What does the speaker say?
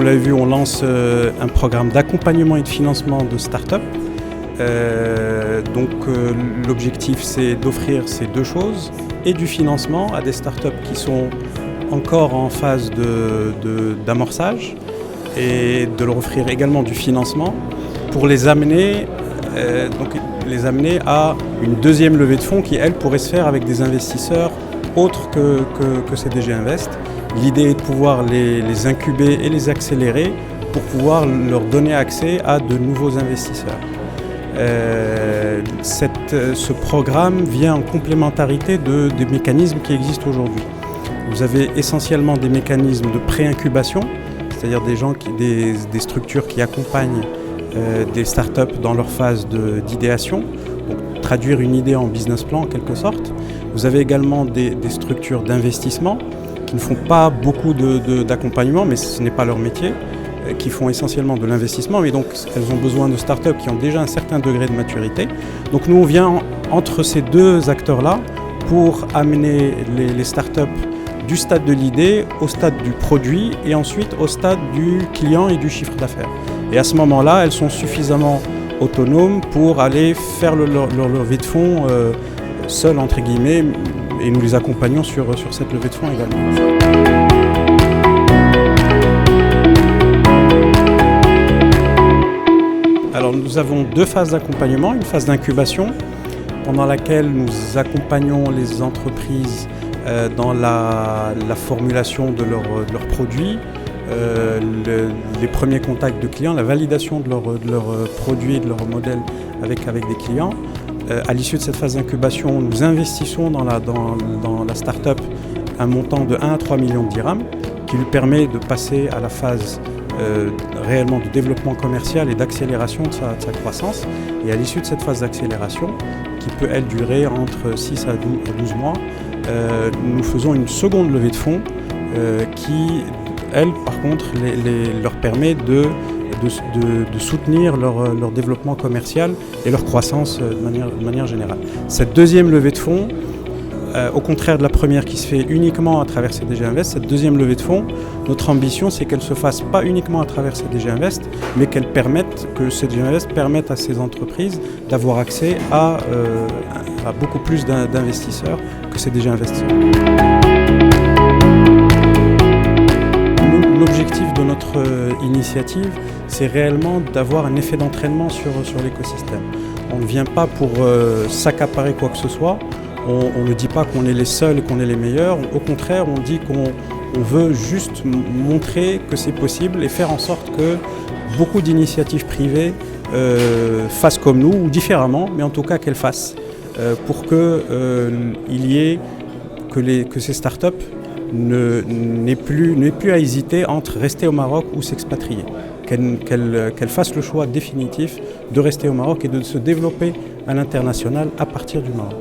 l'avez vu, on lance un programme d'accompagnement et de financement de start-up. L'objectif, c'est d'offrir ces deux choses, et du financement à des start-up qui sont encore en phase d'amorçage, et de leur offrir également du financement pour les amener à une deuxième levée de fonds qui, elle, pourrait se faire avec des investisseurs autres que CDG Invest. L'idée est de pouvoir les incuber et les accélérer pour pouvoir leur donner accès à de nouveaux investisseurs. Ce programme vient en complémentarité des mécanismes qui existent aujourd'hui. Vous avez essentiellement des mécanismes de pré-incubation, c'est-à-dire des structures qui accompagnent des startups dans leur phase d'idéation, donc traduire une idée en business plan en quelque sorte. Vous avez également des structures d'investissement qui ne font pas beaucoup d'accompagnement, mais ce n'est pas leur métier, qui font essentiellement de l'investissement, mais donc elles ont besoin de startups qui ont déjà un certain degré de maturité. Donc nous, on vient entre ces deux acteurs-là pour amener les startups du stade de l'idée au stade du produit et ensuite au stade du client et du chiffre d'affaires. Et à ce moment-là, elles sont suffisamment autonomes pour aller faire leur levée de fonds seules, entre guillemets, et nous les accompagnons sur cette levée de fonds également. Alors nous avons deux phases d'accompagnement, une phase d'incubation pendant laquelle nous accompagnons les entreprises dans la formulation de leurs produits, les premiers contacts de clients, la validation de leurs produits et de leurs modèles avec des clients. À l'issue de cette phase d'incubation, nous investissons dans la start-up un montant de 1 à 3 millions de dirhams qui lui permet de passer à la phase réellement de développement commercial et d'accélération de sa croissance. Et à l'issue de cette phase d'accélération, qui peut elle durer entre 6 à 12 mois, nous faisons une seconde levée de fonds qui, elle, par contre, leur permet de soutenir leur développement commercial et leur croissance de manière générale. Cette deuxième levée de fonds, au contraire de la première qui se fait uniquement à travers CDG Invest, cette deuxième levée de fonds, notre ambition, c'est qu'elle ne se fasse pas uniquement à travers CDG Invest, mais que CDG Invest permette à ces entreprises d'avoir accès à beaucoup plus d'investisseurs que CDG Invest. L'objectif de notre initiative, c'est réellement d'avoir un effet d'entraînement sur l'écosystème. On ne vient pas pour s'accaparer quoi que ce soit. On ne dit pas qu'on est les seuls et qu'on est les meilleurs. Au contraire, on dit qu'on veut juste montrer que c'est possible et faire en sorte que beaucoup d'initiatives privées fassent comme nous, ou différemment, mais en tout cas qu'elles fassent, pour que ces startups n'aient plus à hésiter entre rester au Maroc ou s'expatrier. Qu'elles fassent le choix définitif de rester au Maroc et de se développer à l'international à partir du Maroc.